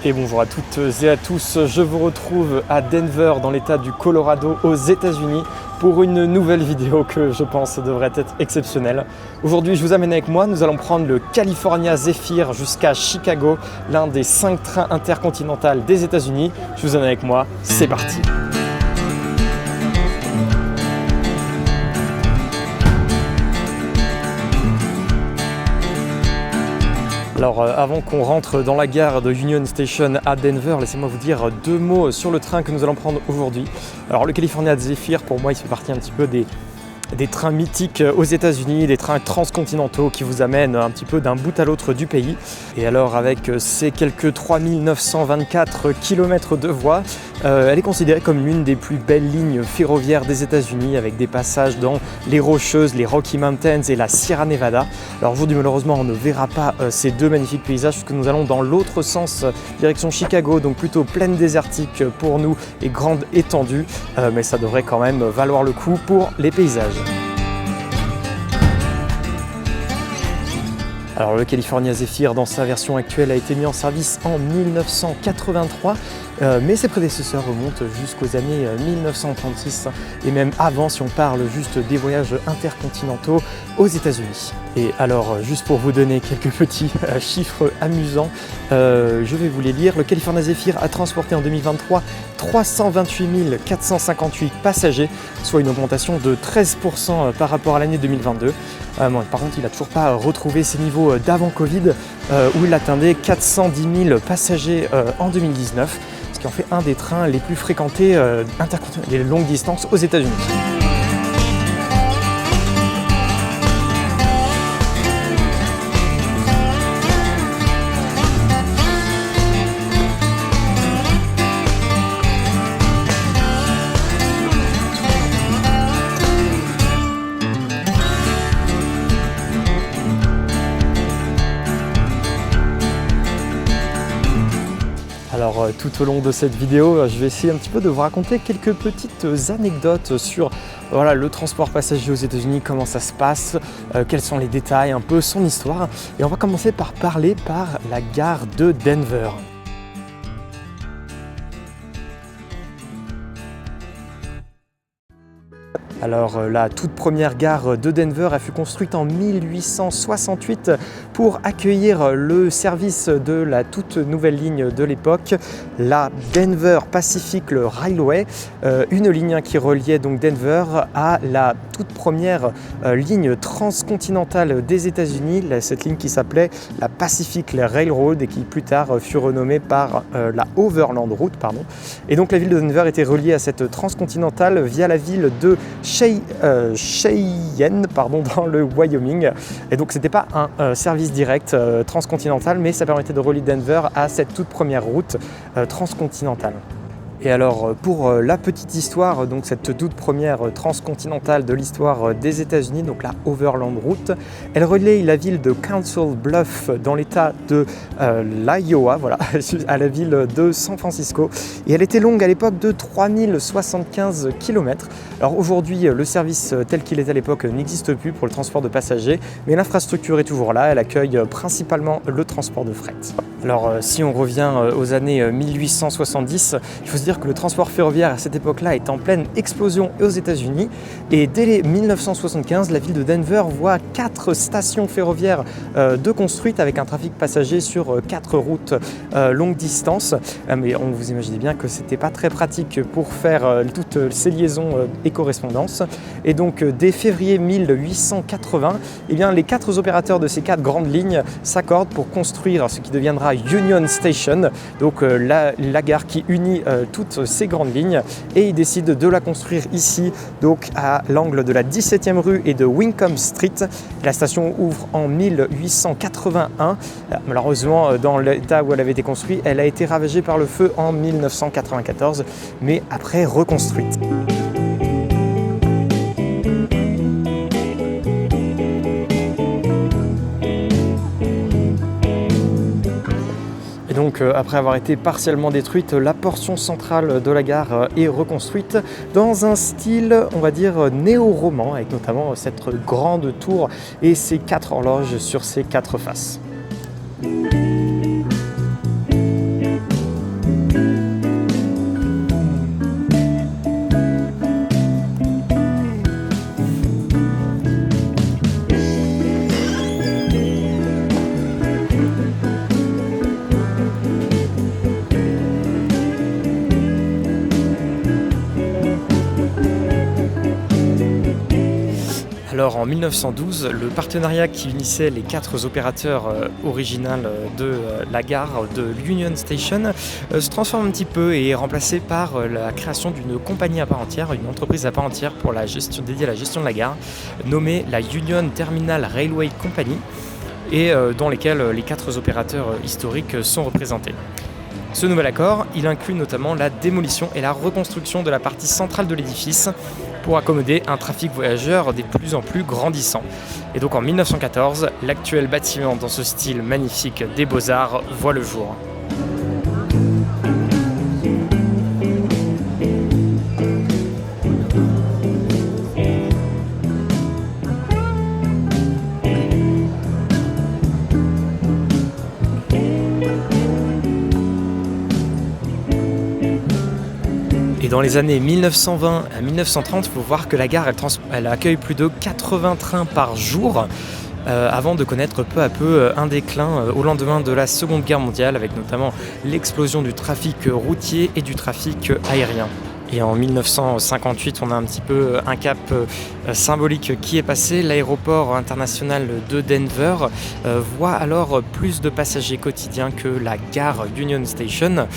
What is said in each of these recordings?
Et bonjour à toutes et à tous, je vous retrouve à Denver dans l'état du Colorado aux États-Unis pour une nouvelle vidéo que je pense devrait être exceptionnelle. Aujourd'hui je vous amène avec moi, nous allons prendre le California Zephyr jusqu'à Chicago, l'un des 5 trains intercontinentaux des États-Unis. Je vous amène avec moi, c'est parti! Alors avant qu'on rentre dans la gare de Union Station à Denver, laissez-moi vous dire 2 mots sur le train que nous allons prendre aujourd'hui. Alors le California Zephyr, pour moi, il fait partie un petit peu des trains mythiques aux États-Unis, des trains transcontinentaux qui vous amènent un petit peu d'un bout à l'autre du pays. Et alors avec ces quelques 3924 km de voies, elle est considérée comme l'une des plus belles lignes ferroviaires des États-Unis avec des passages dans les Rocheuses, les Rocky Mountains et la Sierra Nevada. Alors aujourd'hui malheureusement on ne verra pas ces 2 magnifiques paysages puisque nous allons dans l'autre sens, direction Chicago, donc plutôt plaine désertique pour nous et grande étendue, mais ça devrait quand même valoir le coup pour les paysages. Alors le California Zephyr dans sa version actuelle a été mis en service en 1983, mais ses prédécesseurs remontent jusqu'aux années 1936 et même avant si on parle juste des voyages intercontinentaux aux États-Unis. Et alors juste pour vous donner quelques petits chiffres amusants, je vais vous les lire. Le California Zephyr a transporté en 2023 328 458 passagers, soit une augmentation de 13% par rapport à l'année 2022. Par contre, il n'a toujours pas retrouvé ses niveaux d'avant Covid, où il atteindait 410 000 passagers en 2019, ce qui en fait un des trains les plus fréquentés les longues distances aux États-Unis. Alors tout au long de cette vidéo, je vais essayer un petit peu de vous raconter quelques petites anecdotes sur le transport passager aux États-Unis, comment ça se passe, quels sont les détails, un peu son histoire. Et on va commencer par parler par la gare de Denver. Alors la toute première gare de Denver, elle fut construite en 1868 pour accueillir le service de la toute nouvelle ligne de l'époque, la Denver Pacific Railway, une ligne qui reliait donc Denver à la toute première ligne transcontinentale des États-Unis, cette ligne qui s'appelait la Pacific Railroad et qui plus tard fut renommée par la Overland Route. Et donc la ville de Denver était reliée à cette transcontinentale via la ville de Cheyenne dans le Wyoming. Et donc c'était pas un service direct transcontinental, mais ça permettait de relier Denver à cette toute première route transcontinentale. Et alors pour la petite histoire, donc cette toute première transcontinentale de l'histoire des États-Unis, donc la Overland Route, elle reliait la ville de Council Bluffs dans l'état de l'Iowa, à la ville de San Francisco. Et elle était longue à l'époque de 3075 km. Alors aujourd'hui, le service tel qu'il était à l'époque n'existe plus pour le transport de passagers, mais l'infrastructure est toujours là, elle accueille principalement le transport de fret. Alors si on revient aux années 1870, il faut se dire que le transport ferroviaire à cette époque-là est en pleine explosion aux États-Unis et dès 1975, la ville de Denver voit 4 stations ferroviaires de construites avec un trafic passager sur 4 routes longue distance. Mais on vous imaginez bien que c'était pas très pratique pour faire toutes ces liaisons et correspondances. Et donc dès février 1880, les 4 opérateurs de ces 4 grandes lignes s'accordent pour construire ce qui deviendra Union Station, donc la gare qui unit toutes ces grandes lignes, et ils décident de la construire ici, donc à l'angle de la 17e rue et de Wickham Street. La station ouvre en 1881. Malheureusement, dans l'état où elle avait été construite, elle a été ravagée par le feu en 1994, mais après reconstruite. Donc après avoir été partiellement détruite, la portion centrale de la gare est reconstruite dans un style, on va dire, néo-roman, avec notamment cette grande tour et ses 4 horloges sur ses 4 faces. Alors en 1912, le partenariat qui unissait les 4 opérateurs originaux de la gare de Union Station se transforme un petit peu et est remplacé par la création d'une compagnie à part entière, une entreprise à part entière pour dédiée à la gestion de la gare, nommée la Union Terminal Railway Company, et dans lesquels les 4 opérateurs historiques sont représentés. Ce nouvel accord, il inclut notamment la démolition et la reconstruction de la partie centrale de l'édifice pour accommoder un trafic voyageurs de plus en plus grandissant. Et donc en 1914, l'actuel bâtiment dans ce style magnifique des Beaux-Arts voit le jour. Et dans les années 1920 à 1930, il faut voir que la gare elle accueille plus de 80 trains par jour avant de connaître peu à peu un déclin au lendemain de la Seconde Guerre mondiale, avec notamment l'explosion du trafic routier et du trafic aérien. Et en 1958, on a un petit peu un cap symbolique qui est passé. L'aéroport international de Denver voit alors plus de passagers quotidiens que la gare Union Station.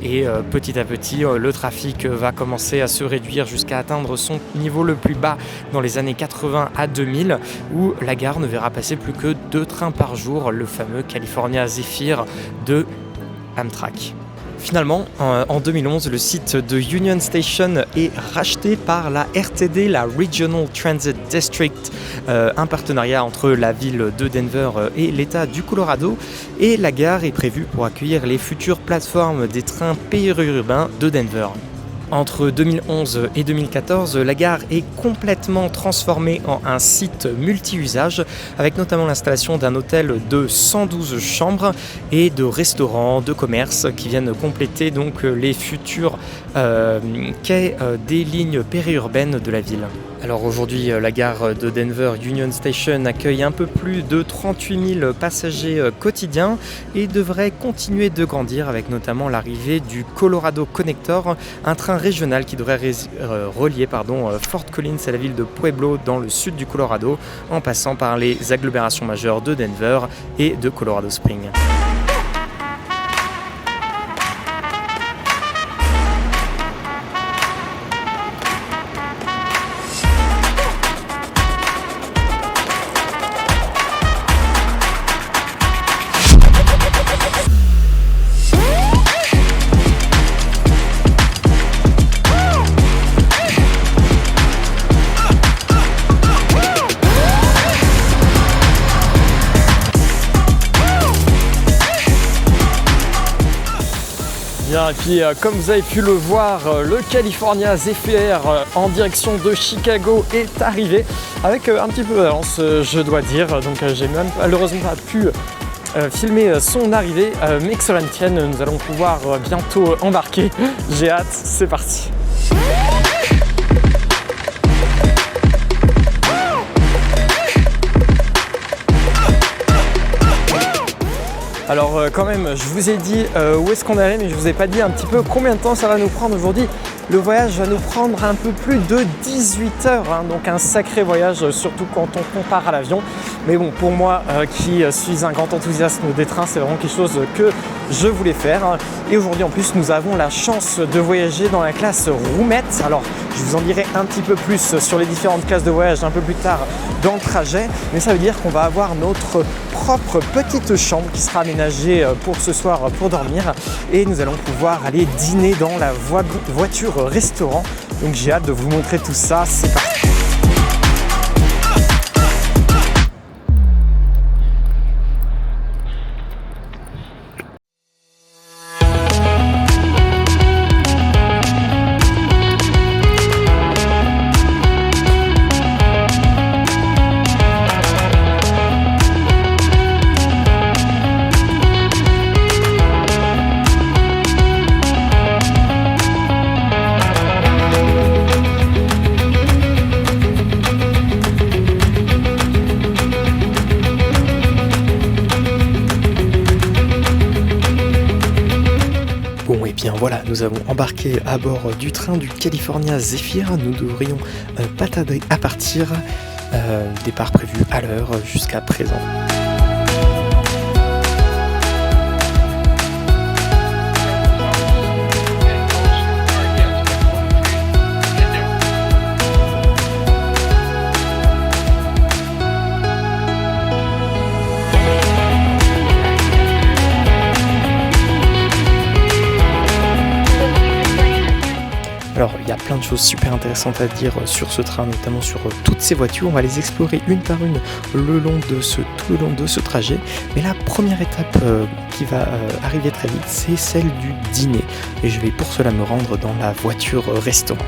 Et petit à petit, le trafic va commencer à se réduire jusqu'à atteindre son niveau le plus bas dans les années 80 à 2000, où la gare ne verra passer plus que 2 trains par jour, le fameux California Zephyr de Amtrak. Finalement, en 2011, le site de Union Station est racheté par la RTD, la Regional Transit District, un partenariat entre la ville de Denver et l'État du Colorado. Et la gare est prévue pour accueillir les futures plateformes des trains périurbains de Denver. Entre 2011 et 2014, la gare est complètement transformée en un site multi-usage, avec notamment l'installation d'un hôtel de 112 chambres et de restaurants, de commerces qui viennent compléter donc les futurs quais des lignes périurbaines de la ville. Alors aujourd'hui, la gare de Denver Union Station accueille un peu plus de 38 000 passagers quotidiens et devrait continuer de grandir, avec notamment l'arrivée du Colorado Connector, un train régional qui devrait relier Fort Collins à la ville de Pueblo dans le sud du Colorado, en passant par les agglomérations majeures de Denver et de Colorado Springs. Et puis comme vous avez pu le voir, le California Zephyr en direction de Chicago est arrivé avec un petit peu d'avance, je dois dire. Donc j'ai même malheureusement pas pu filmer son arrivée, mais que cela ne tienne, nous allons pouvoir bientôt embarquer. J'ai hâte, c'est parti. Alors quand même, je vous ai dit où est-ce qu'on allait, mais je vous ai pas dit un petit peu combien de temps ça va nous prendre aujourd'hui. Le voyage va nous prendre un peu plus de 18 heures, donc un sacré voyage, surtout quand on compare à l'avion. Mais bon, pour moi qui suis un grand enthousiaste des trains, c'est vraiment quelque chose que je voulais faire. Et aujourd'hui en plus, nous avons la chance de voyager dans la classe roomette. Alors je vous en dirai un petit peu plus sur les différentes classes de voyage un peu plus tard dans le trajet, mais ça veut dire qu'on va avoir notre propre petite chambre qui sera aménagée pour ce soir pour dormir, et nous allons pouvoir aller dîner dans la voiture restaurant. Donc j'ai hâte de vous montrer tout ça, c'est parti. Bon et bien voilà, nous avons embarqué à bord du train du California Zephyr. Nous devrions pas tarder à partir. Départ prévu à l'heure jusqu'à présent. Alors il y a plein de choses super intéressantes à dire sur ce train, notamment sur toutes ces voitures. On va les explorer une par une tout le long de ce trajet. Mais la première étape qui va arriver très vite, c'est celle du dîner. Et je vais pour cela me rendre dans la voiture restaurant.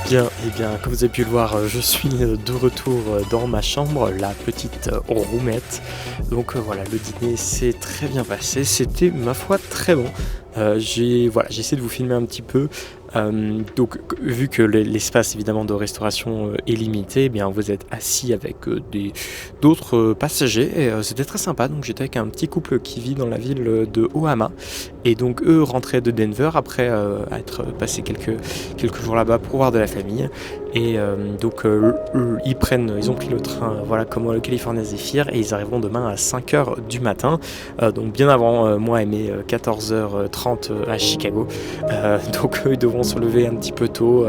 Bien, et bien, comme vous avez pu le voir, je suis de retour dans ma chambre, la petite roomette. Donc voilà, le dîner s'est très bien passé, c'était ma foi très bon. J'ai essayé de vous filmer un petit peu. Donc vu que l'espace évidemment de restauration est limité, eh bien vous êtes assis avec d'autres passagers et c'était très sympa. Donc j'étais avec un petit couple qui vit dans la ville de Ojama et donc eux rentraient de Denver après être passé quelques jours là-bas pour voir de la famille. Et donc ils ont pris le train, voilà, comme le California Zephyr, et ils arriveront demain à 5h du matin, donc bien avant moi et mes 14h30 à Chicago. Donc eux ils devront se lever un petit peu tôt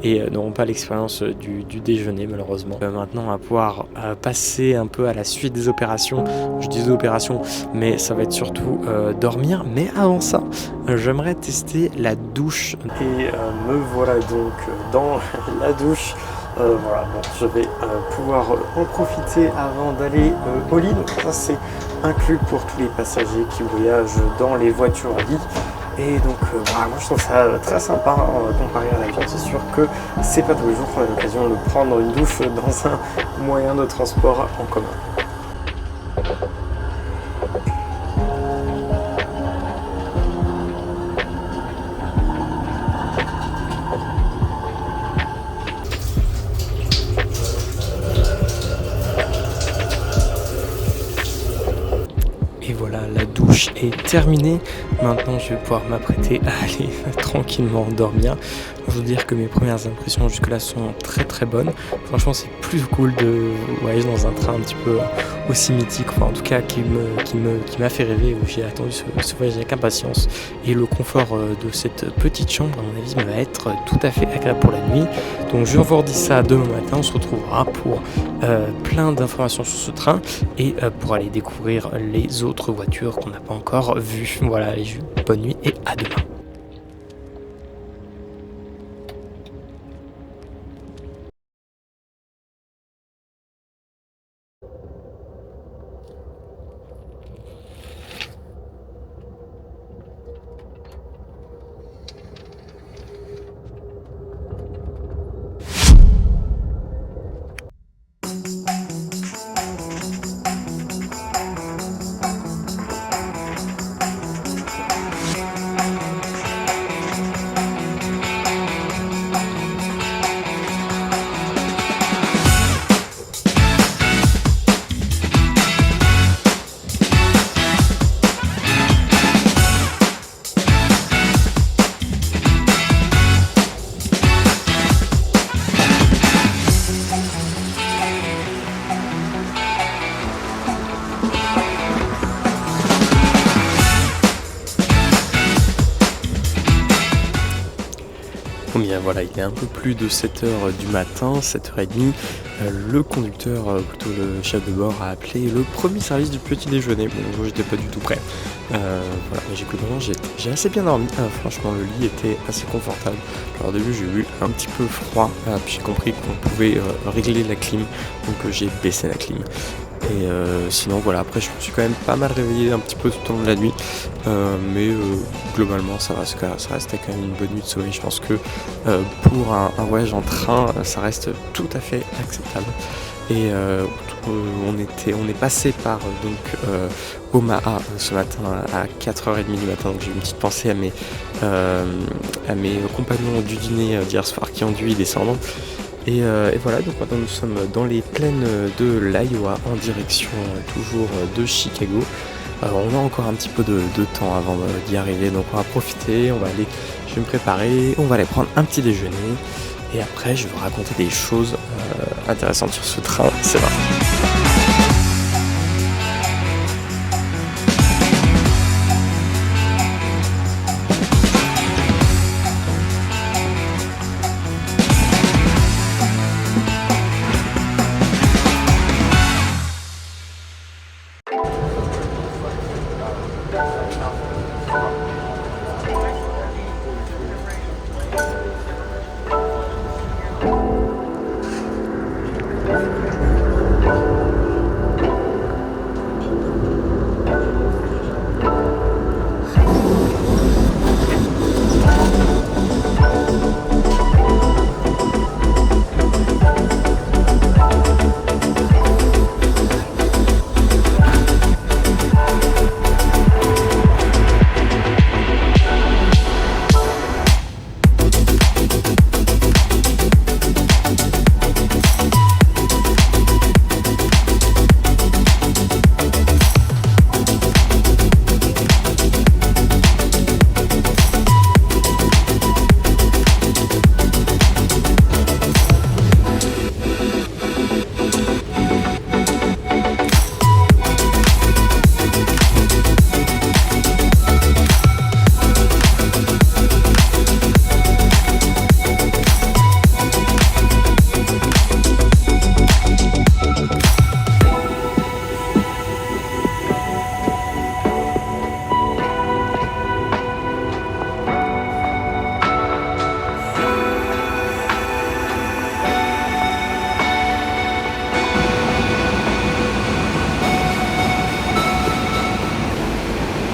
et n'auront pas l'expérience du déjeuner malheureusement. Maintenant on va pouvoir passer un peu à la suite des opérations. Je dis des opérations, mais ça va être surtout dormir. Mais avant ça, j'aimerais tester la douche. Et me voilà donc dans la douche. Voilà, bon, je vais pouvoir en profiter avant d'aller au lit. Donc ça c'est inclus pour tous les passagers qui voyagent dans les voitures à lit. Et donc voilà, moi je trouve ça très sympa comparé à l'avion. C'est sûr que c'est pas tous les jours qu'on a l'occasion de prendre une douche dans un moyen de transport en commun. Et voilà, la douche est terminée. Maintenant, je vais pouvoir m'apprêter à aller tranquillement dormir. Je veux dire que mes premières impressions jusque-là sont très très bonnes. Franchement, c'est plus cool de voyager dans un train un petit peu aussi mythique, enfin en tout cas qui m'a fait rêver, où j'ai attendu ce voyage avec impatience. Et le confort de cette petite chambre, à mon avis, va être tout à fait agréable pour la nuit. Donc je vous redis ça demain matin. On se retrouvera pour plein d'informations sur ce train et pour aller découvrir les autres voitures qu'on n'a pas encore vues. Voilà, bonne nuit et à demain. voilà, il est un peu plus de 7h du matin, 7h30. Le conducteur, plutôt le chef de bord, a appelé le premier service du petit déjeuner. Bon, j'étais pas du tout prêt. Voilà, mais j'ai assez bien dormi. Franchement, le lit était assez confortable. Alors au début, j'ai eu un petit peu froid, puis j'ai compris qu'on pouvait régler la clim, donc j'ai baissé la clim. Et sinon voilà, après je me suis quand même pas mal réveillé un petit peu tout au long de la nuit, mais globalement ça restait quand même une bonne nuit de sommeil. Je pense que pour un voyage en train, ça reste tout à fait acceptable. Et on est passé par Omaha ce matin à 4h30 du matin, donc j'ai une petite pensée à mes compagnons du dîner d'hier soir qui ont dû y descendre. Et voilà, donc maintenant nous sommes dans les plaines de l'Iowa en direction toujours de Chicago. On a encore un petit peu de temps avant d'y arriver, donc on va profiter, je vais me préparer, on va aller prendre un petit déjeuner et après je vais vous raconter des choses intéressantes sur ce train, c'est parti.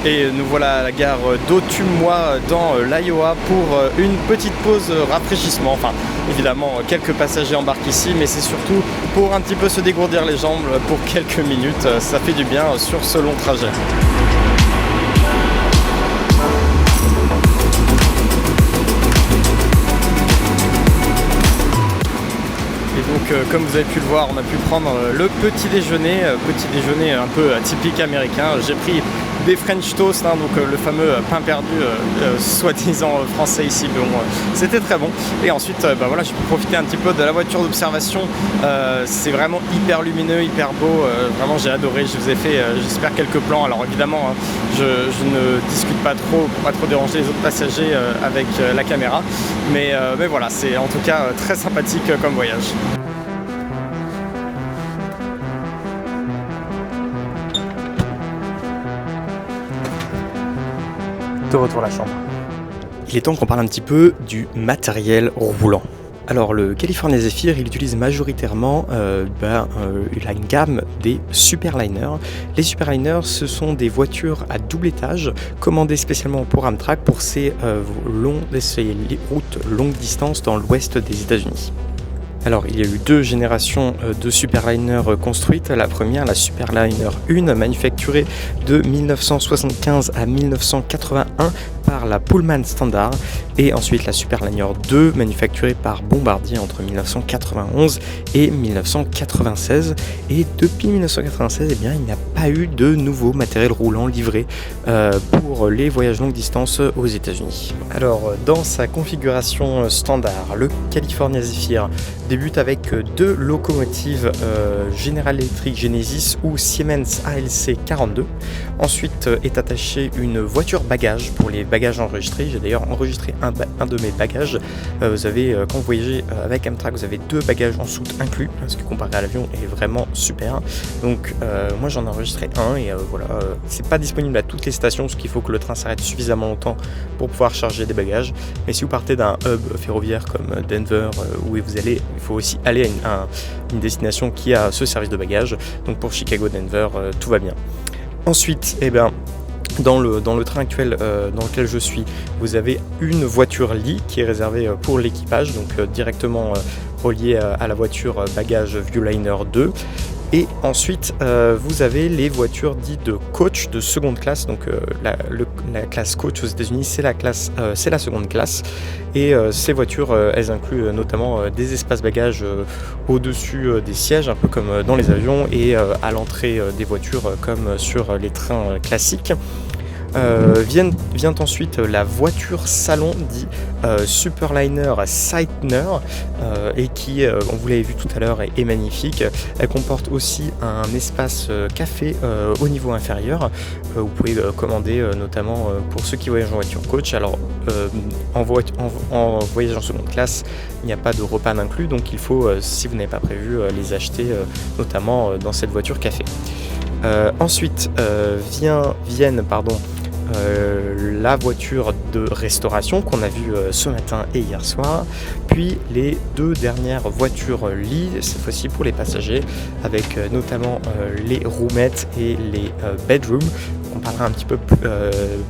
Et nous voilà à la gare d'Ottumwa dans l'Iowa pour une petite pause rafraîchissement. Enfin, évidemment, quelques passagers embarquent ici, mais c'est surtout pour un petit peu se dégourdir les jambes pour quelques minutes. Ça fait du bien sur ce long trajet. Comme vous avez pu le voir, on a pu prendre le petit déjeuner un peu typique américain. J'ai pris des French toast, donc le fameux pain perdu, soi-disant français ici. Bon, c'était très bon. Et ensuite, voilà, j'ai pu profiter un petit peu de la voiture d'observation. C'est vraiment hyper lumineux, hyper beau. Vraiment, j'ai adoré. Je vous ai fait, j'espère, quelques plans. Alors évidemment, je ne discute pas trop pour pas trop déranger les autres passagers avec la caméra. Mais voilà, c'est en tout cas très sympathique comme voyage. De retour à la chambre. Il est temps qu'on parle un petit peu du matériel roulant. Alors le California Zephyr, il utilise majoritairement une gamme des Superliner. Les Superliner, ce sont des voitures à double étage commandées spécialement pour Amtrak pour ces routes longue distance dans l'ouest des États-Unis. Alors, il y a eu deux générations de Superliner construites. La première, la Superliner 1, manufacturée de 1975 à 1981 par la Pullman Standard, et ensuite la Superliner 2, manufacturée par Bombardier entre 1991 et 1996. Et depuis 1996, il n'y a pas eu de nouveau matériel roulant livré pour les voyages longue distance aux États-Unis. Alors, dans sa configuration standard, le California Zephyr débute avec deux locomotives General Electric Genesis ou Siemens ALC 42. Ensuite est attachée une voiture bagage pour les bagages enregistrés. J'ai d'ailleurs enregistré un de mes bagages. Vous avez, quand vous voyagez avec Amtrak, vous avez 2 bagages en soute inclus, ce qui comparé à l'avion est vraiment super. Donc moi j'en ai enregistré un et c'est pas disponible à toutes les stations parce qu'il faut que le train s'arrête suffisamment longtemps pour pouvoir charger des bagages. Mais si vous partez d'un hub ferroviaire comme Denver où vous allez, il faut aussi aller à une destination qui a ce service de bagages. Donc pour Chicago-Denver, tout va bien. Ensuite, dans le train actuel dans lequel je suis, vous avez une voiture lit qui est réservée pour l'équipage, donc directement reliée à la voiture bagage Viewliner 2. Et ensuite, vous avez les voitures dites de coach de seconde classe. Donc la classe coach aux États-Unis, c'est la seconde classe. Et ces voitures, elles incluent notamment des espaces bagages au-dessus des sièges, un peu comme dans les avions, et à l'entrée des voitures, comme sur les trains classiques. Vient ensuite la voiture salon dit Superliner Sightner et qui, on vous l'avez vu tout à l'heure, est magnifique. Elle comporte aussi un espace café au niveau inférieur. Vous pouvez commander notamment pour ceux qui voyagent en voiture coach. Alors en voyage en seconde classe, il n'y a pas de repas inclus, donc il faut, si vous n'avez pas prévu, les acheter notamment dans cette voiture café. Ensuite viennent la voiture de restauration qu'on a vue ce matin et hier soir, puis les 2 dernières voitures lit, cette fois-ci pour les passagers, avec notamment les roomettes et les bedrooms. On parlera un petit peu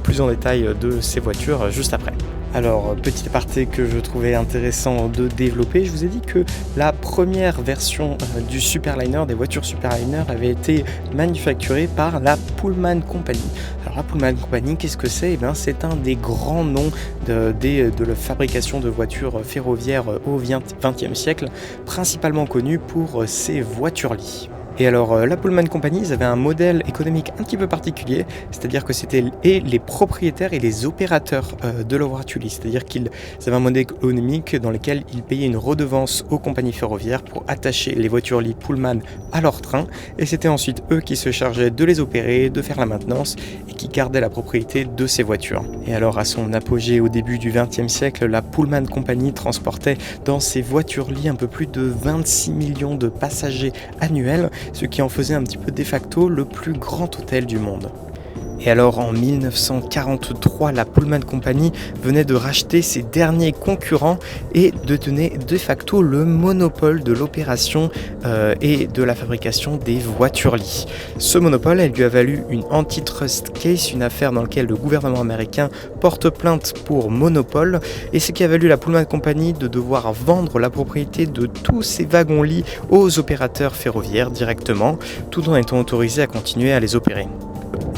plus en détail de ces voitures juste après. Alors, petit aparté que je trouvais intéressant de développer, je vous ai dit que la première version du Superliner, des voitures Superliner, avait été manufacturée par la Pullman Company. Alors la Pullman Company, qu'est-ce que c'est ? C'est un des grands noms de la fabrication de voitures ferroviaires au XXe siècle, principalement connu pour ses voitures-lits. Et alors, la Pullman Company, ils avaient un modèle économique un petit peu particulier, c'est-à-dire que c'était les propriétaires et les opérateurs de leur voiture-lit, c'est-à-dire qu'ils avaient un modèle économique dans lequel ils payaient une redevance aux compagnies ferroviaires pour attacher les voitures-lit Pullman à leur train, et c'était ensuite eux qui se chargeaient de les opérer, de faire la maintenance, et qui gardaient la propriété de ces voitures. Et alors, à son apogée au début du XXe siècle, la Pullman Company transportait dans ses voitures-lit un peu plus de 26 millions de passagers annuels, ce qui en faisait un petit peu de facto le plus grand hôtel du monde. Et alors en 1943, la Pullman Company venait de racheter ses derniers concurrents et de tenir de facto le monopole de l'opération et de la fabrication des voitures-lits. Ce monopole, elle lui a valu une antitrust case, une affaire dans laquelle le gouvernement américain porte plainte pour monopole, et ce qui a valu la Pullman Company de devoir vendre la propriété de tous ces wagons-lits aux opérateurs ferroviaires directement, tout en étant autorisé à continuer à les opérer.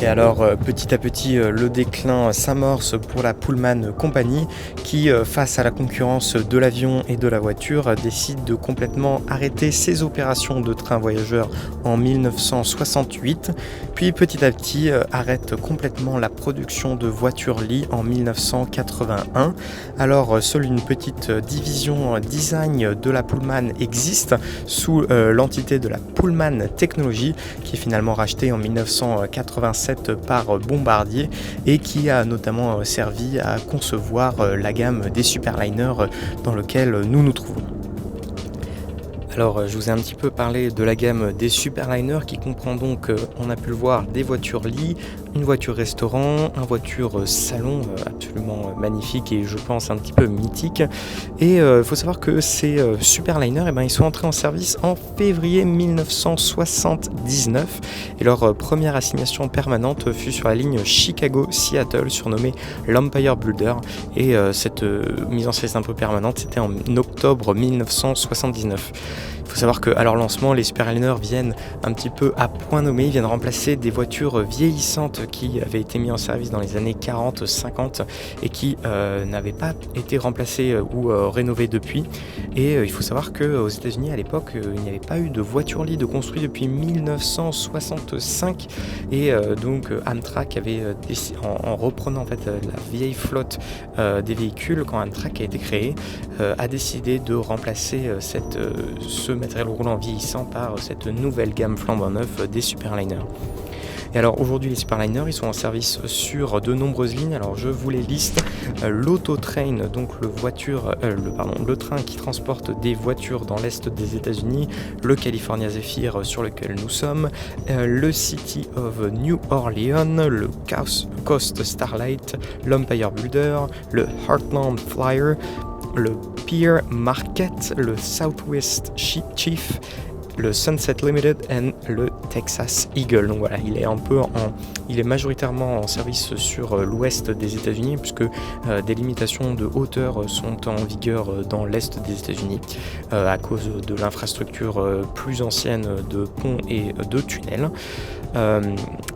Et alors petit à petit le déclin s'amorce pour la Pullman Company qui face à la concurrence de l'avion et de la voiture décide de complètement arrêter ses opérations de train voyageurs en 1968, puis petit à petit arrête complètement la production de voitures-lit en 1981. Alors seule une petite division design de la Pullman existe sous l'entité de la Pullman Technology qui est finalement rachetée en 1987 par Bombardier et qui a notamment servi à concevoir la gamme des Superliners dans lequel nous nous trouvons. Alors je vous ai un petit peu parlé de la gamme des Superliners qui comprend donc, on a pu le voir, des voitures-lit, une voiture restaurant, une voiture salon absolument magnifique et je pense un petit peu mythique. Et il faut savoir que ces Superliners, ils sont entrés en service en février 1979 et leur première assignation permanente fut sur la ligne Chicago-Seattle surnommée l'Empire Builder et cette mise en service un peu permanente c'était en octobre 1979. Il faut savoir qu'à leur lancement, les Superliners viennent un petit peu à point nommé, ils viennent remplacer des voitures vieillissantes qui avaient été mises en service dans les années 40-50 et qui n'avaient pas été remplacées ou rénovées depuis. Et il faut savoir qu'aux États-Unis à l'époque, il n'y avait pas eu de voiture-lit de construit depuis 1965 et donc Amtrak avait en reprenant en fait la vieille flotte des véhicules quand Amtrak a été créé, a décidé de remplacer ce matériel roulant vieillissant par cette nouvelle gamme flambant neuf des Superliners. Et alors aujourd'hui les Superliner ils sont en service sur de nombreuses lignes, alors je vous les liste. L'Autotrain, donc le train qui transporte des voitures dans l'est des États-Unis, le California Zephyr sur lequel nous sommes, le City of New Orleans, le Coast Starlight, l'Empire Builder, le Heartland Flyer, le Pier Marquette, le Southwest Chief, le Sunset Limited et le Texas Eagle. Donc voilà, il est majoritairement en service sur l'ouest des États-Unis puisque des limitations de hauteur sont en vigueur dans l'est des États-Unis à cause de l'infrastructure plus ancienne de ponts et de tunnels.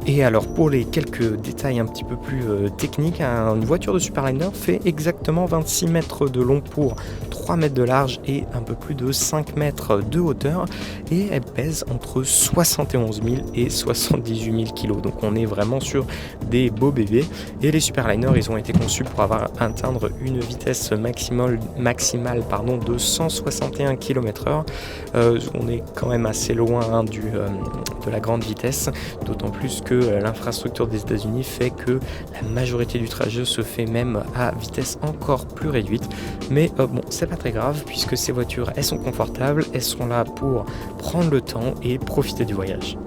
Et alors pour les quelques détails un petit peu plus techniques, une voiture de Superliner fait exactement 26 mètres de long pour 3 mètres de large et un peu plus de 5 mètres de hauteur, et elle pèse entre 71 000 et 78 000 kg. Donc on est vraiment sur des beaux bébés, et les Superliner ils ont été conçus pour atteindre une vitesse maximale de 161 km/h. On est quand même assez loin de la grande vitesse, d'autant plus que l'infrastructure des États-Unis fait que la majorité du trajet se fait même à vitesse encore plus réduite. Mais bon, c'est pas très grave puisque ces voitures, elles sont confortables, elles sont là pour prendre le temps et profiter du voyage.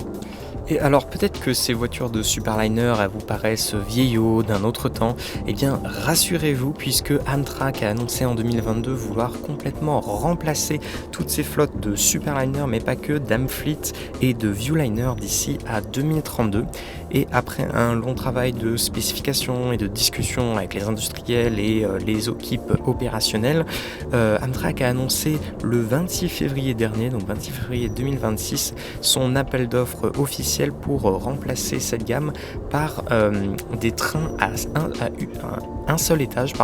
Et alors peut-être que ces voitures de Superliner elles vous paraissent vieillots d'un autre temps. Eh bien rassurez-vous, puisque Amtrak a annoncé en 2022 vouloir complètement remplacer toutes ces flottes de Superliner, mais pas que, d'Amfleet et de Viewliner d'ici à 2032. Et après un long travail de spécification et de discussion avec les industriels et les équipes opérationnelles, Amtrak a annoncé le 26 février dernier, donc 26 février 2026, son appel d'offres officiel pour remplacer cette gamme par des trains à un seul étage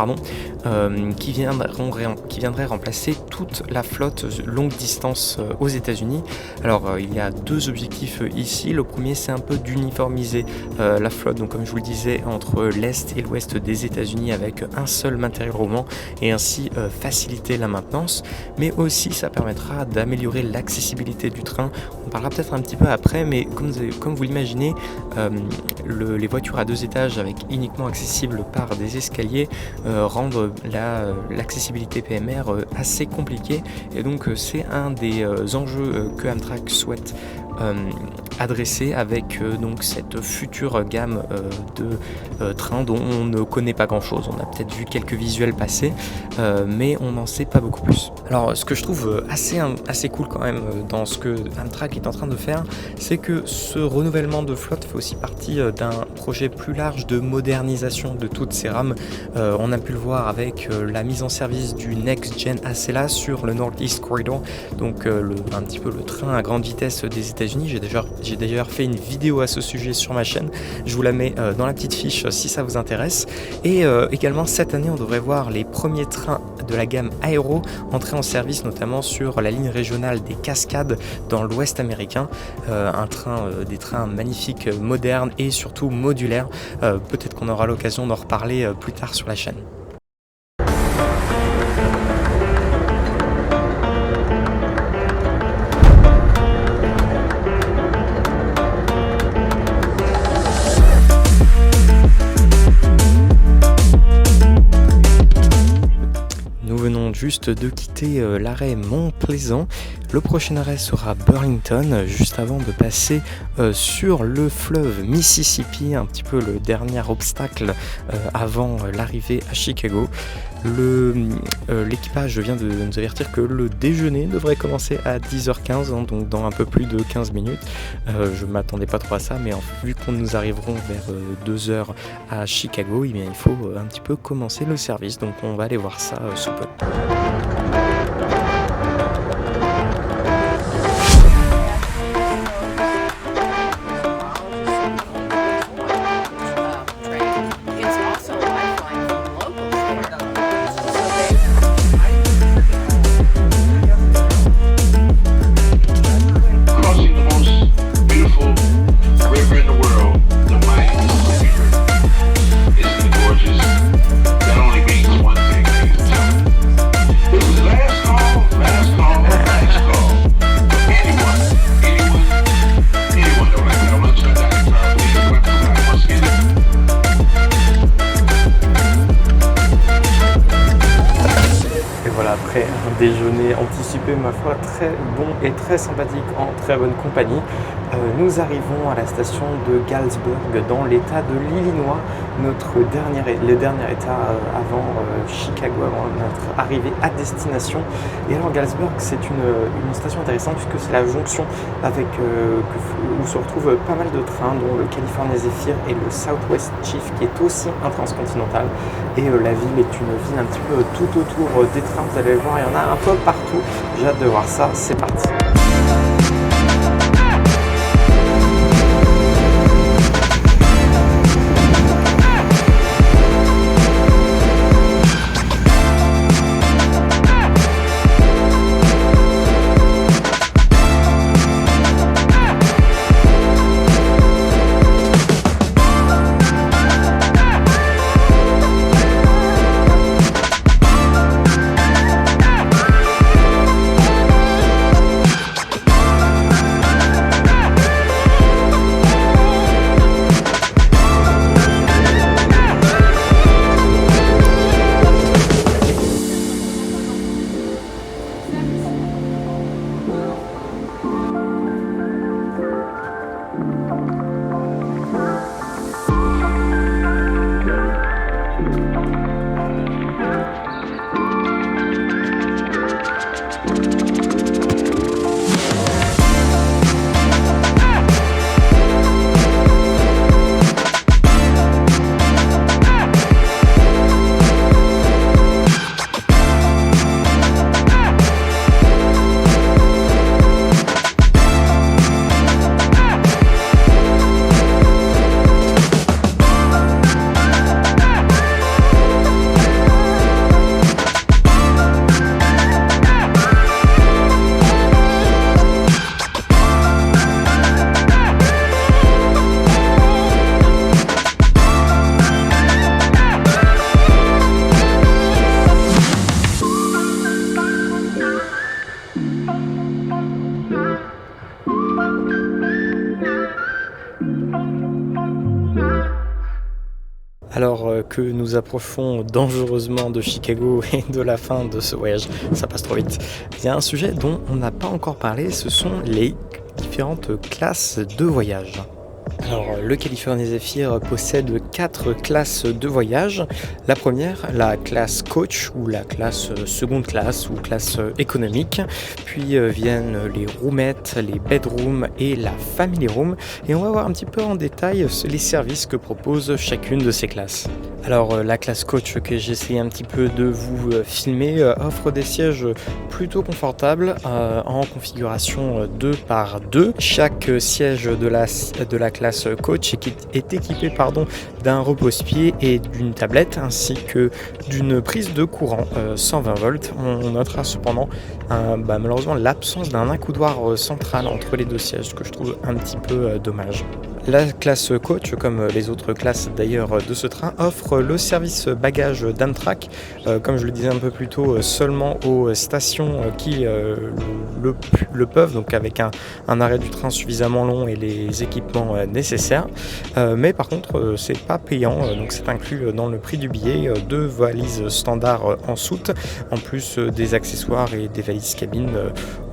qui viendraient remplacer toute la flotte longue distance aux États-Unis. Alors il y a deux objectifs ici. Le premier, c'est un peu d'uniformiser la flotte, donc comme je vous le disais, entre l'est et l'ouest des États-Unis avec un seul matériel roulant, et ainsi faciliter la maintenance, mais aussi ça permettra d'améliorer l'accessibilité du train. On parlera peut-être un petit peu après, mais comme vous l'imaginez, les voitures à 2 étages avec uniquement accessibles par des escaliers rendent l'accessibilité PMR assez compliquée, et donc c'est un des enjeux que Amtrak souhaite adressé avec donc cette future gamme de trains dont on ne connaît pas grand chose. On a peut-être vu quelques visuels passer, mais on n'en sait pas beaucoup plus. Alors ce que je trouve assez cool quand même dans ce que Amtrak est en train de faire, c'est que ce renouvellement de flotte fait aussi partie d'un projet plus large de modernisation de toutes ces rames. On a pu le voir avec la mise en service du Next Gen Acela sur le Northeast Corridor, donc un petit peu le train à grande vitesse des États-Unis. J'ai d'ailleurs fait une vidéo à ce sujet sur ma chaîne, je vous la mets dans la petite fiche si ça vous intéresse. Et également cette année on devrait voir les premiers trains de la gamme Aero entrer en service, notamment sur la ligne régionale des Cascades dans l'ouest américain. Des trains magnifiques, modernes et surtout modulaires. Peut-être qu'on aura l'occasion d'en reparler plus tard sur la chaîne. Juste de quitter l'arrêt Mont-Plaisant. Le prochain arrêt sera Burlington, juste avant de passer sur le fleuve Mississippi, un petit peu le dernier obstacle avant l'arrivée à Chicago. L'équipage vient de nous avertir que le déjeuner devrait commencer à 10h15, donc dans un peu plus de 15 minutes. Je ne m'attendais pas trop à ça, mais vu qu'on nous arriverons vers 2h à Chicago, il faut un petit peu commencer le service, donc on va aller voir ça sous peu. anticipé ma foi très bon et très sympathique en très bonne compagnie. Nous arrivons à la station de Galesburg dans l'état de l'Illinois, le dernier état avant Chicago, avant notre arrivée à destination. Et alors Galesburg, c'est une station intéressante puisque c'est la jonction où se retrouvent pas mal de trains, dont le California Zephyr et le Southwest Chief, qui est aussi un transcontinental. Et la ville est une ville un petit peu tout autour des trains, vous allez le voir, il y en a un peu partout. J'ai hâte de voir ça, c'est parti. Alors que nous approchons dangereusement de Chicago et de la fin de ce voyage, ça passe trop vite. Il y a un sujet dont on n'a pas encore parlé, ce sont les différentes classes de voyage. Alors, le California Zephyr possède 4 classes de voyage. La première, la classe coach ou la classe seconde classe ou classe économique. Puis viennent les roomettes, les bedrooms et la family room. Et on va voir un petit peu en détail les services que propose chacune de ces classes. Alors, la classe coach que j'ai essayé un petit peu de vous filmer offre des sièges plutôt confortables en configuration 2x2. Chaque siège de la classe coach est équipé d'un repose-pied et d'une tablette ainsi que d'une prise de courant 120 volts. On notera cependant malheureusement l'absence d'un accoudoir central entre les deux sièges, ce que je trouve un petit peu dommage. La classe coach, comme les autres classes d'ailleurs de ce train, offre le service bagage d'Amtrak, comme je le disais un peu plus tôt, seulement aux stations qui le peuvent, donc avec un arrêt du train suffisamment long et les équipements nécessaires. Mais par contre, c'est pas payant, donc c'est inclus dans le prix du billet, 2 valises standards en soute, en plus des accessoires et des valises cabine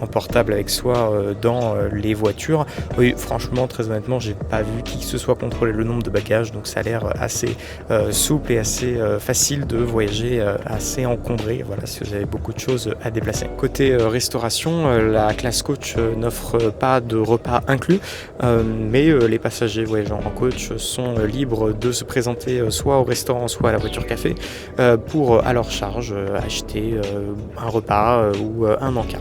emportables avec soi dans les voitures. Oui, franchement, très honnêtement, j'ai pas vu qui que ce soit contrôler le nombre de bagages, donc ça a l'air assez souple et assez facile de voyager, assez encombré, voilà, si vous avez beaucoup de choses à déplacer. Côté restauration, la classe coach n'offre pas de repas inclus, mais les passagers voyageant en coach sont libres de se présenter soit au restaurant, soit à la voiture café pour à leur charge acheter un repas ou un encas.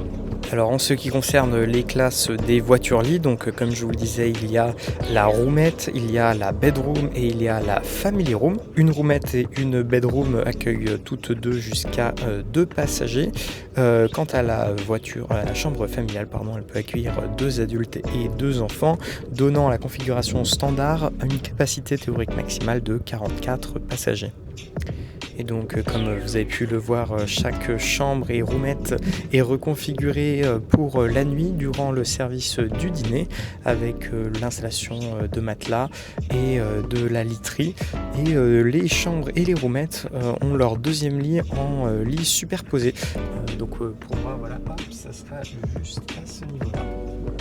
Alors en ce qui concerne les classes des voitures-lits, donc comme je vous le disais, il y a la roomette, il y a la bedroom et il y a la family room. Une roomette et une bedroom accueillent toutes deux jusqu'à 2 passagers. Quant à la chambre familiale, elle peut accueillir 2 adultes et 2 enfants, donnant à la configuration standard une capacité théorique maximale de 44 passagers. Et donc, comme vous avez pu le voir, chaque chambre et roomette est reconfiguré pour la nuit durant le service du dîner avec l'installation de matelas et de la literie. Et les chambres et les roumettes ont leur deuxième lit en lit superposé. Donc pour moi, voilà, hop, ça sera juste à ce niveau-là.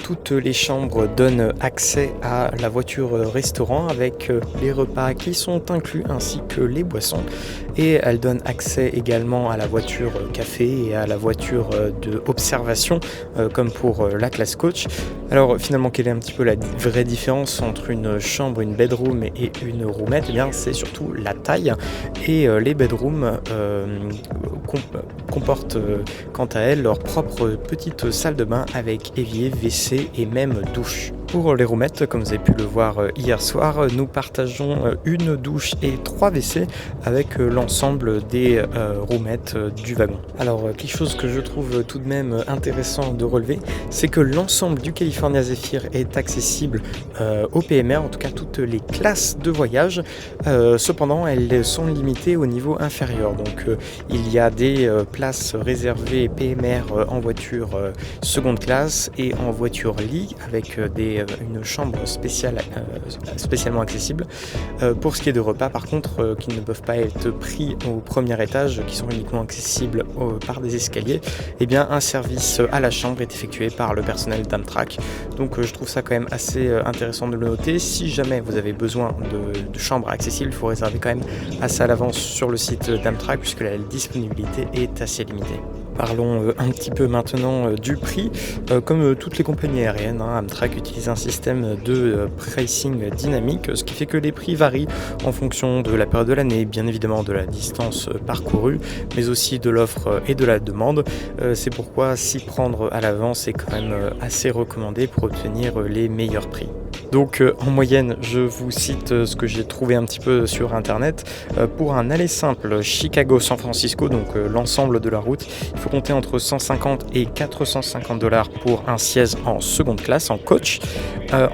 Toutes les chambres donnent accès à la voiture restaurant avec les repas qui sont inclus ainsi que les boissons. Et elles donnent accès également à la voiture café et à la voiture de observation comme pour la classe coach. Alors finalement, quelle est un petit peu la vraie différence entre une chambre, une bedroom et une roomette? Eh bien, c'est surtout la taille. Et les bedrooms comportent quant à elles leur propre petite salle de bain avec évier, WC et même douche. Pour les roumettes, comme vous avez pu le voir hier soir, nous partageons une douche et 3 WC avec l'ensemble des roumettes du wagon. Alors quelque chose que je trouve tout de même intéressant de relever, c'est que l'ensemble du California Zephyr est accessible au PMR, en tout cas toutes les classes de voyage. Cependant, elles sont limitées au niveau inférieur. Donc il y a des places réservées PMR en voiture seconde classe et en voiture lit avec une chambre spécialement accessible. Pour ce qui est de repas, par contre, qui ne peuvent pas être pris au premier étage, qui sont uniquement accessibles par des escaliers, eh bien un service à la chambre est effectué par le personnel d'Amtrak. Donc je trouve ça quand même assez intéressant de le noter. Si jamais vous avez besoin de chambres accessibles, il faut réserver quand même assez à l'avance sur le site d'Amtrak puisque la disponibilité est assez limitée. Parlons un petit peu maintenant du prix. Comme toutes les compagnies aériennes, Amtrak utilise un système de pricing dynamique, ce qui fait que les prix varient en fonction de la période de l'année, bien évidemment de la distance parcourue, mais aussi de l'offre et de la demande. C'est pourquoi s'y prendre à l'avance est quand même assez recommandé pour obtenir les meilleurs prix. Donc en moyenne, je vous cite ce que j'ai trouvé un petit peu sur internet. Pour un aller simple Chicago-San Francisco, donc l'ensemble de la route, il faut compter entre 150 et 450 $ pour un siège en seconde classe, en coach,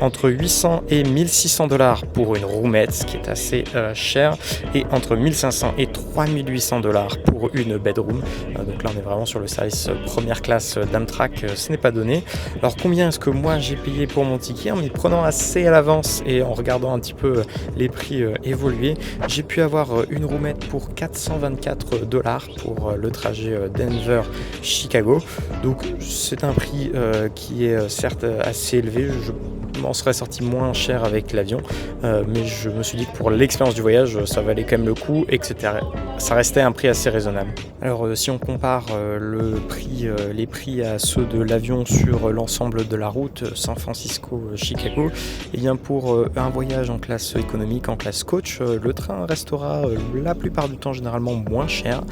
entre 800 et 1600 $ pour une roomette, ce qui est assez cher, et entre 1500 et 3800 $ pour une bedroom. Donc là on est vraiment sur le service première classe d'Amtrak, ce n'est pas donné. Alors combien est-ce que moi j'ai payé pour mon ticket? En m'y prenant assez à l'avance et en regardant un petit peu les prix évoluer, j'ai pu avoir une roomette pour 424 $ pour le trajet Denver-Chicago. Donc c'est un prix qui est certes assez élevé. Je m'en serais sorti moins cher avec l'avion, mais je me suis dit que pour l'expérience du voyage, ça valait quand même le coup et que ça restait un prix assez raisonnable. Alors si on compare les prix à ceux de l'avion sur l'ensemble de la route San Francisco-Chicago, et bien pour un voyage en classe économique, en classe coach, le train restera la plupart du temps généralement moins cher,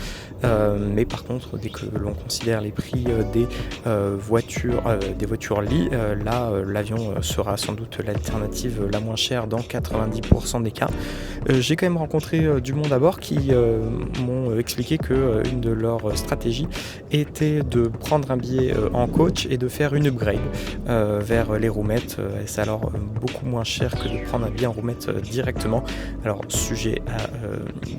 mais par contre dès que l'on considère les prix des voitures lit, là l'avion sera sans doute l'alternative la moins chère dans 90% des cas. J'ai quand même rencontré du monde à bord qui m'ont expliqué qu'une de leurs stratégies était de prendre un billet en coach et de faire une upgrade vers les roumettes. Et c'est alors beaucoup moins cher que de prendre un billet en roumette directement. Alors sujet à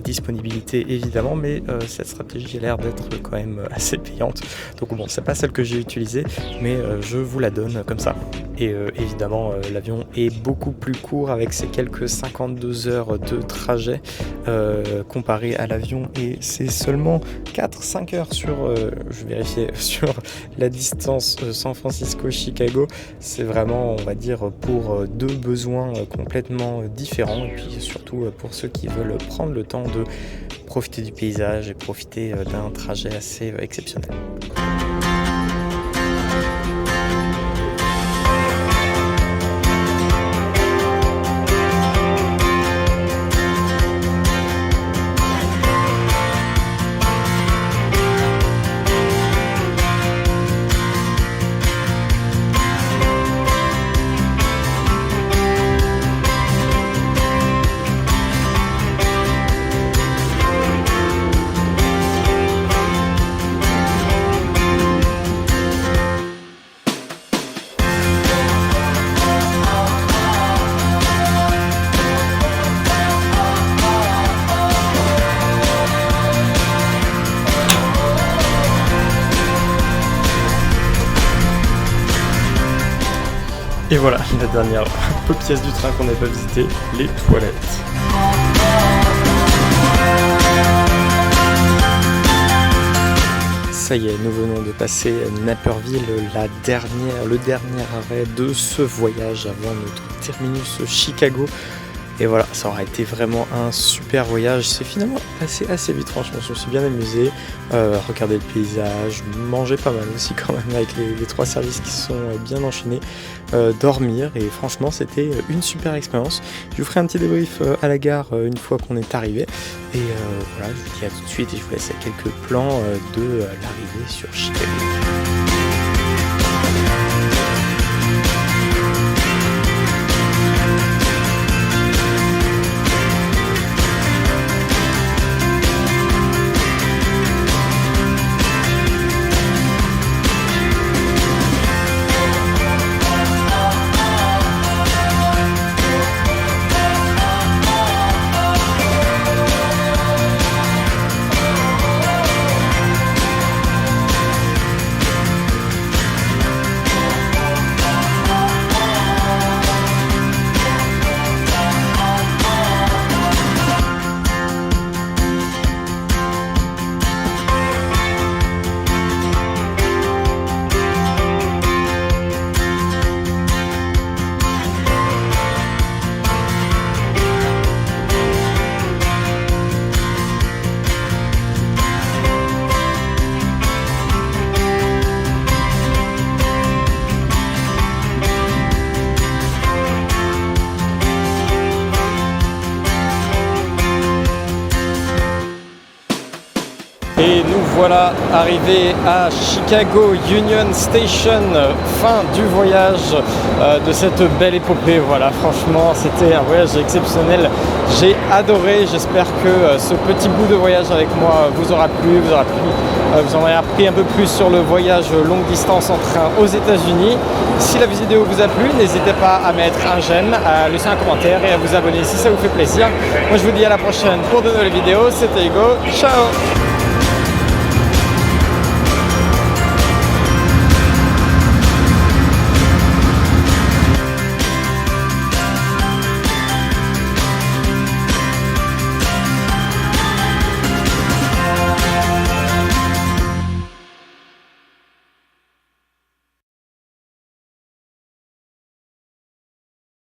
disponibilité évidemment, mais cette stratégie a l'air d'être quand même assez payante. Donc bon, c'est pas celle que j'ai utilisée, mais je vous la donne comme ça. Et évidemment, l'avion est beaucoup plus court avec ses quelques 52 heures de trajet comparé à l'avion, et c'est seulement 4-5 heures je vérifiais, sur la distance San Francisco-Chicago. C'est vraiment, on va dire, pour deux besoins complètement différents, et puis surtout pour ceux qui veulent prendre le temps de profiter du paysage et profiter d'un trajet assez exceptionnel. Et voilà, la dernière pièce du train qu'on n'avait pas visité, les toilettes. Ça y est, nous venons de passer Naperville, le dernier arrêt de ce voyage avant notre terminus Chicago. Et voilà, ça aura été vraiment un super voyage. C'est finalement passé assez vite, franchement. Je me suis bien amusé. Regarder le paysage, manger pas mal aussi quand même avec les 3 services qui sont bien enchaînés. Dormir et franchement, c'était une super expérience. Je vous ferai un petit débrief à la gare une fois qu'on est arrivé. Et voilà, je vous dis à tout de suite et je vous laisse quelques plans de l'arrivée sur Chicago. Et nous voilà arrivés à Chicago Union Station, fin du voyage de cette belle épopée. Voilà, franchement, c'était un voyage exceptionnel. J'ai adoré, j'espère que ce petit bout de voyage avec moi vous aura plu, vous en aurez appris un peu plus sur le voyage longue distance en train aux États-Unis. Si la vidéo vous a plu, n'hésitez pas à mettre un j'aime, à laisser un commentaire et à vous abonner si ça vous fait plaisir. Moi je vous dis à la prochaine pour de nouvelles vidéos, c'était Hugo, ciao!